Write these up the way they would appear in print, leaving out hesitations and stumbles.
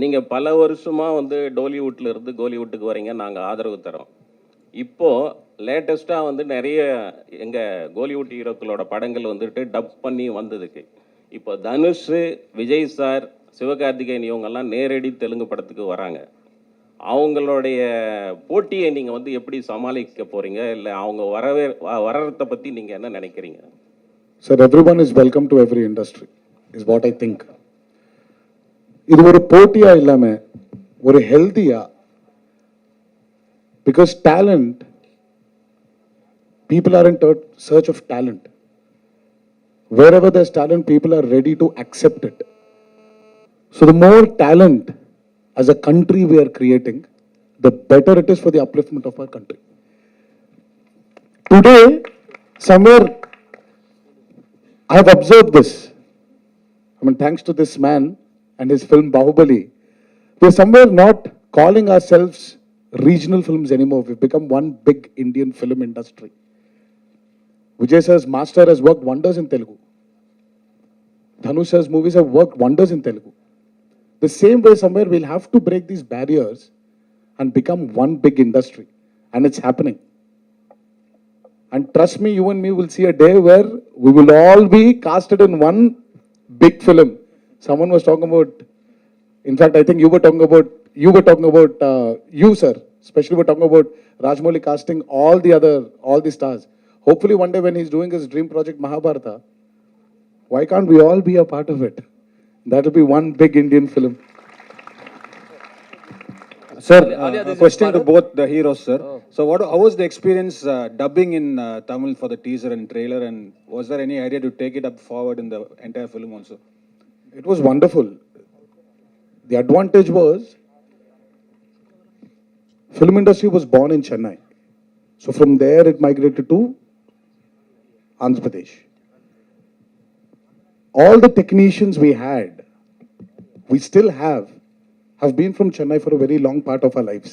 நீங்கள் பல வருஷமாக வந்து டோலிவுட்டில் இருந்து கோலிவுட்டுக்கு வரீங்க, நாங்கள் ஆதரவு தரோம். இப்போது லேட்டஸ்ட்டாக வந்து நிறைய எங்கள் கோலிவுட் ஹீரோக்களோட படங்கள் வந்துட்டு டப் பண்ணி வந்ததுக்கு இப்போ தனுஷ், விஜய் சார், சிவகார்த்திகேயன் இவங்கெல்லாம் நேரடி தெலுங்கு படத்துக்கு வராங்க. அவங்களுடைய போட்டியை நீங்கள் வந்து எப்படி சமாளிக்க போகிறீங்க? இல்லை அவங்க வர்றதை பற்றி நீங்கள் என்ன நினைக்கிறீங்க? Sir, everyone is welcome to every industry, is what I think. இது ஒரு போட்டியா இல்லாம ஒரு ஹெல்தியா, because talent, people are in search of talent. Wherever there's talent, people are ready to accept it. So the more talent as a country we are creating, the better it is for the upliftment of our country. Today, somewhere I have observed this. I mean, thanks to this man and his film Bahubali, we're somewhere not calling ourselves regional films anymore. We've become one big Indian film industry. Vijay sir's Master has worked wonders in Telugu. Dhanush sir's movies have worked wonders in Telugu. The same way, somewhere we'll have to break these barriers and become one big industry. And it's happening. And trust me, you and me will see a day where we will all be casted in one big film. Someone was talking about, in fact, I think you were talking about, you sir, especially were talking about Rajmouli casting all the stars. Hopefully one day when he's doing his dream project Mahabharata, why can't we all be a part of it? That will be one big Indian film. Sir, a question to both the heroes, sir. So, how was the experience dubbing in Tamil for the teaser and trailer, and was there any idea to take it up forward in the entire film also? It was wonderful. The advantage was, film industry was born in Chennai. So from there it migrated to Andhra Pradesh. All the technicians we had, we still have been from Chennai for a very long part of our lives.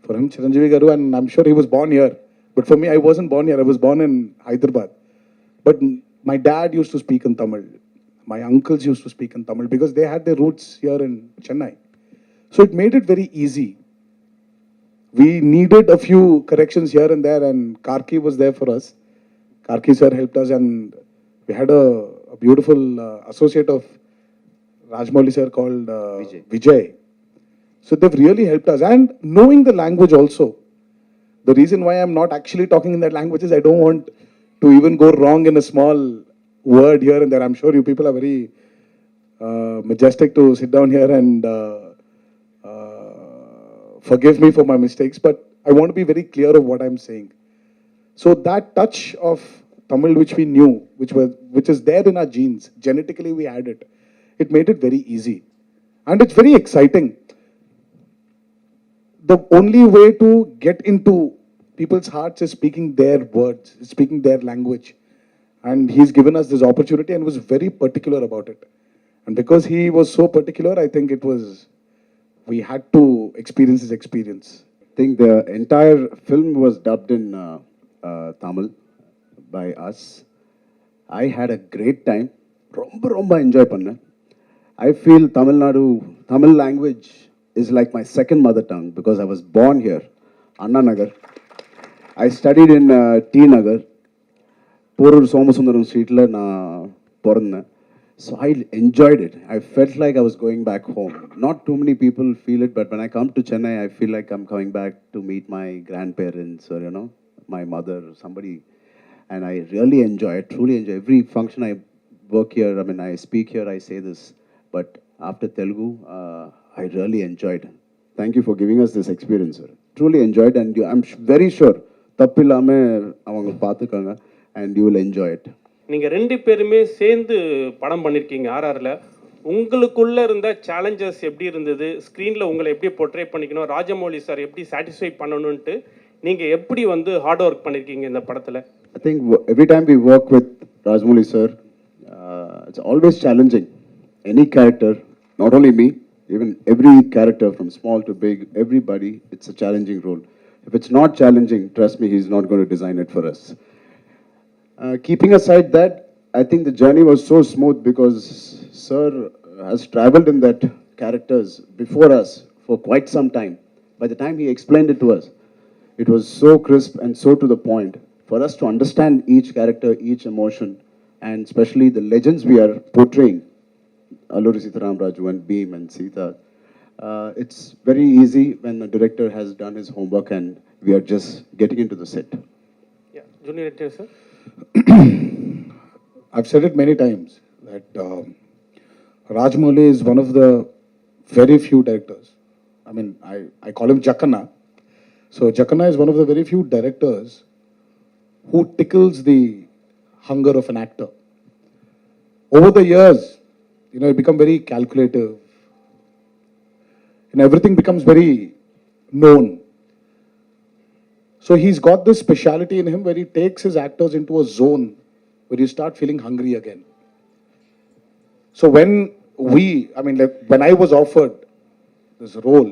For him, Chiranjeevi Garu, and I'm sure he was born here. But for me, I wasn't born here. I was born in Hyderabad. But my dad used to speak in Tamil. My uncles used to speak in Tamil because they had their roots here in Chennai. So it made it very easy. We needed a few corrections here and there, and Karki was there for us. Karki sir helped us, and we had a beautiful associate of Rajmouli sir called Vijay. So they've really helped us. And knowing the language also. The reason why I'm not actually talking in that language is I don't want to even go wrong in a small word here and there. I'm sure you people are very majestic to sit down here and forgive me for my mistakes, but I want to be very clear of what I'm saying. So that touch of Tamil which we knew, which is there in our genes, genetically we had it. It made it very easy. And it's very exciting. The only way to get into people's hearts is speaking their words, speaking their language. And he's given us this opportunity and was very particular about it. And because he was so particular, I think we had to experience his experience. I think the entire film was dubbed in Tamil by us. I had a great time. Romba enjoy panna. I feel Tamil language is like my second mother tongue because I was born here, Anna Nagar. I studied in T Nagar, Porur Somasundaram Street la na porna. So I enjoyed it. I felt like I was going back home. Not too many people feel it, but when I come to Chennai, I feel like I'm coming back to meet my grandparents or, my mother, somebody. And I really enjoy it, truly enjoy. Every function I work here, I speak here, I say this. But after Telugu, I really enjoyed. Thank you for giving us this experience, sir. Truly enjoyed, and I'm very sure தப்பில்லாம அவங்க பார்த்துக்காங்க, and you will enjoy it. நீங்கள் ரெண்டு பேருமே சேர்ந்து படம் பண்ணியிருக்கீங்க ஆர்ஆரில். உங்களுக்குள்ளே இருந்த challenges எப்படி இருந்தது? ஸ்க்ரீனில் உங்களை எப்படி போர்ட்ரே பண்ணிக்கணும், ராஜமௌலி சார் எப்படி சாட்டிஸ்ஃபை பண்ணணுன்ட்டு நீங்கள் எப்படி வந்து ஹார்ட் ஒர்க் பண்ணியிருக்கீங்க இந்த படத்தில்? I think every time we work with Rajmouli sir, it's always challenging. Any character, not only me, even every character from small to big, everybody, it's a challenging role. If it's not challenging, trust me, he's not going to design it for us. Keeping aside that, I think the journey was so smooth because sir has traveled in that characters before us for quite some time. By the time he explained it to us, it was so crisp and so to the point for us to understand each character, each emotion, and especially the legends we are portraying, Alluri Sitaram Raju and Beam and Sita. It's very easy when the director has done his homework and we are just getting into the set. Yeah, Junior Editor, sir. I've said it many times that Rajamouli is one of the very few directors. I mean, I call him Jackana. So Jackana is one of the very few directors who tickles the hunger of an actor. Over the years, you become very calculative. Everything becomes very known. So he's got this speciality in him where he takes his actors into a zone where you start feeling hungry again. So when when I was offered this role,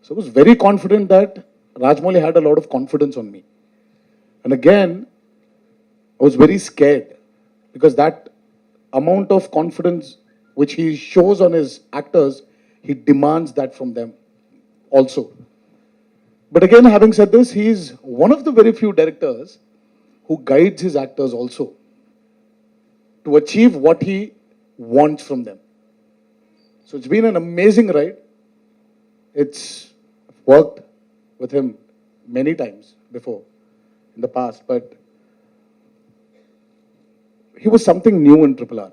so I was very confident that Rajamouli had a lot of confidence on me. And again, I was very scared because that amount of confidence which he shows on his actors, he demands that from them also. But again, having said this, he is one of the very few directors who guides his actors also to achieve what he wants from them. So it's been an amazing ride. It's worked with him many times before in the past, but he was something new in Triple R.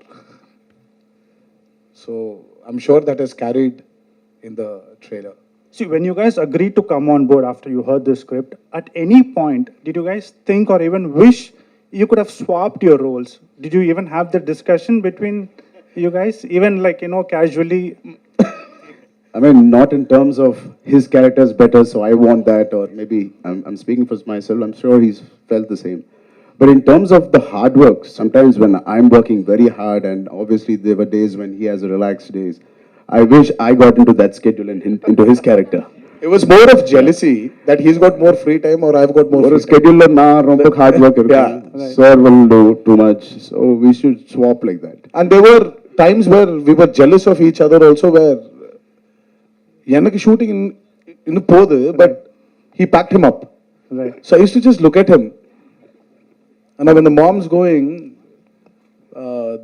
So I'm sure that has carried in the trailer. See, when you guys agreed to come on board after you heard the script, at any point, did you guys think or even wish you could have swapped your roles? Did you even have the discussion between you guys, even casually? I mean, not in terms of his character is better, so I want that, or maybe I'm speaking for myself, I'm sure he's felt the same. But in terms of the hard work, sometimes when I'm working very hard, and obviously there were days when he has relaxed days, I wish I got into that schedule and into his character. It was more of jealousy that he's got more free time or I've got more Or free a scheduler na romba hard work. Yeah, Sir will do too much, so we should swap like that. And there were times where we were jealous of each other also, where Yannick shooting in the pod, but he packed him up. Right. So I used to just look at him. And when the mom's going,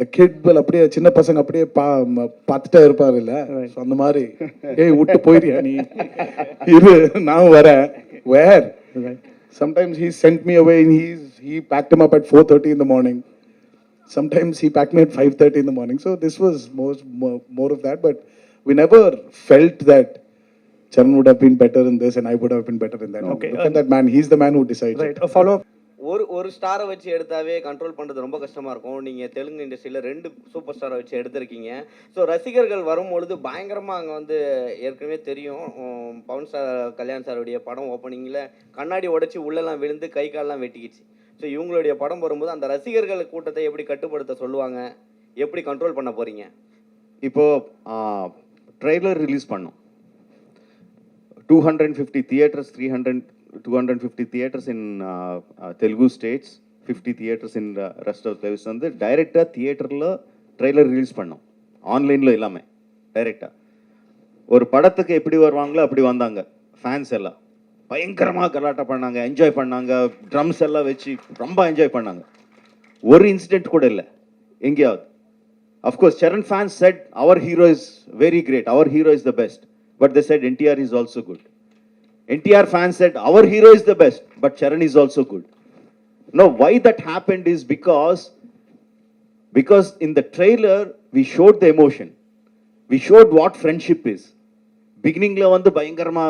the kid will அப்படியே சின்ன பசங்க அப்படியே பார்த்துட்டே இருப்பாரு இல்ல, so அந்த மாதிரி ஏய் விட்டு போயிரியா நீ இரு நான் வரேன். Where? Sometimes he sent me away and he packed him up at 4:30 in the morning. Sometimes he packed me at 5:30 in the morning. So this was more of that, but we never felt that Charan would have been better in this and I would have been better in that. Okay, Look at that man. He's the man who decides. Right. A follow-up. ஒரு ஸ்டாரை வச்சு எடுத்தாவே control பண்ணுறது ரொம்ப கஷ்டமாக இருக்கும். நீங்கள் தெலுங்கு இண்டஸ்ட்ரியில் 2 super ஸ்டாரை வச்சு எடுத்திருக்கீங்க. ஸோ ரசிகர்கள் வரும்பொழுது பயங்கரமாக அங்கே வந்து ஏற்கனவே தெரியும், பவன் சார் கல்யாண் சாருடைய படம் ஓப்பனிங்கில் கண்ணாடி உடைச்சி உள்ளெல்லாம் விழுந்து கை காலெலாம் வெட்டிக்கிச்சு. ஸோ இவங்களுடைய படம் வரும்போது அந்த ரசிகர்கள் கூட்டத்தை எப்படி கட்டுப்படுத்த சொல்லுவாங்க, எப்படி கண்ட்ரோல் பண்ண போகிறீங்க? இப்போது ட்ரெய்லர் ரிலீஸ் பண்ணோம். 250 theatres, 250 theatres in Telugu states, 50 theatres in rest of the வந்து டைரெக்டாக தியேட்டரில் ட்ரெய்லர் ரிலீஸ் பண்ணோம். ஆன்லைனில் இல்லாமல் டைரெக்டாக ஒரு படத்துக்கு எப்படி வருவாங்களோ அப்படி வந்தாங்க. ஃபேன்ஸ் எல்லாம் பயங்கரமாக கலாட்டா பண்ணாங்க, என்ஜாய் பண்ணாங்க, ட்ரம்ஸ் எல்லாம் வச்சு ரொம்ப என்ஜாய் பண்ணாங்க. ஒரு இன்சிடென்ட் கூட இல்லை எங்கேயாவது. Of course Charan fans said our hero is very great, our hero is the best, but they said NTR is also good. NTR fans said our hero is the best, but Charan is also good. Now, why that happened is because in the trailer we showed the emotion, we showed what friendship is. Beginning la vandu bayangarama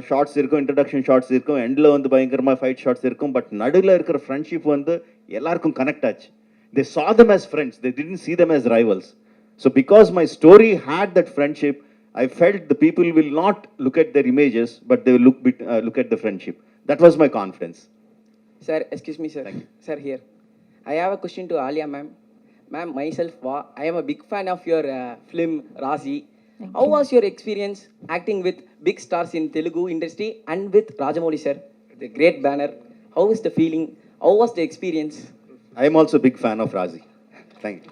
shots irukum, introduction shots irukum, end la vandu bayangarama fight shots irukum, but nadula irukra friendship vandu ellarkum connect aachu. They saw them as friends, they didn't see them as rivals. So because my story had that friendship, I felt the people will not look at their images, but they will look at the friendship. That was my confidence. Sir, excuse me, sir. Sir, here. I have a question to Alia, ma'am. Ma'am, myself, I am a big fan of your film, Razi. How was your experience acting with big stars in Telugu industry and with Rajamouli, sir? The great banner. How is the feeling? How was the experience? I am also a big fan of Razi. Thank you.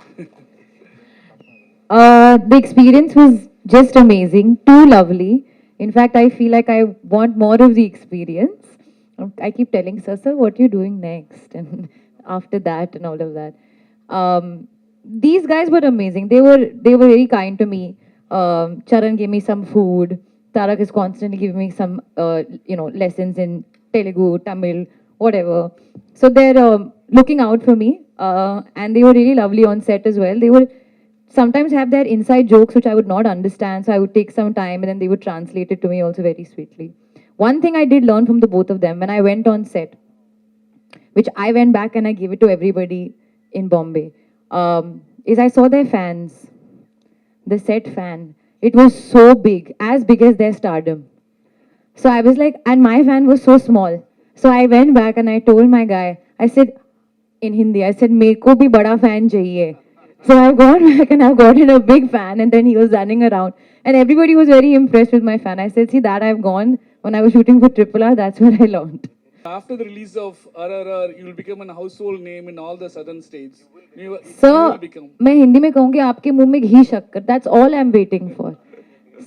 The experience was just amazing, too lovely. In fact, I feel like I want more of the experience. I keep telling sir, what are you doing next? And after that and all of that. These guys were amazing. They were very kind to me. Charan gave me some food. Tarak is constantly giving me some, lessons in Telugu, Tamil, whatever. So they're looking out for me. And they were really lovely on set as well. They were sometimes have their inside jokes which I would not understand. So I would take some time and then they would translate it to me also very sweetly. One thing I did learn from the both of them when I went on set, which I went back and I gave it to everybody in Bombay, is I saw their fans, the set fan. It was so big as their stardom. So I was like, and my fan was so small. So I went back and I told my guy, I said, in Hindi, I said, "Meko bhi bada fan chahiye." So I've gone back and I've gotten a big fan, and then he was running around. And everybody was very impressed with my fan. I said, see, that I've gone when I was shooting for RRR, that's where I learned. After the release of RRR, you will become a household name in all the southern states. You will So, become. मैं हिंदी में कहूँगी आपके मुंह में घी शक्कर. That's all I'm waiting for.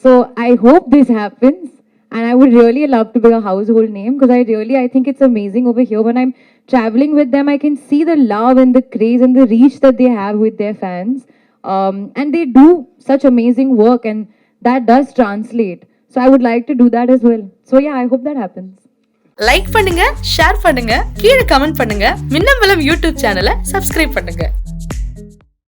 So I hope this happens, and I would really love to be a household name because I think it's amazing over here. When I'm traveling with them, I can see the love and the craze and the reach that they have with their fans, and they do such amazing work, and that does translate. So I would like to do that as well. So yeah, I hope that happens. Like பண்ணுங்க, share பண்ணுங்க, கீழே comment பண்ணுங்க, Minnambalam YouTube சேனலை subscribe பண்ணுங்க.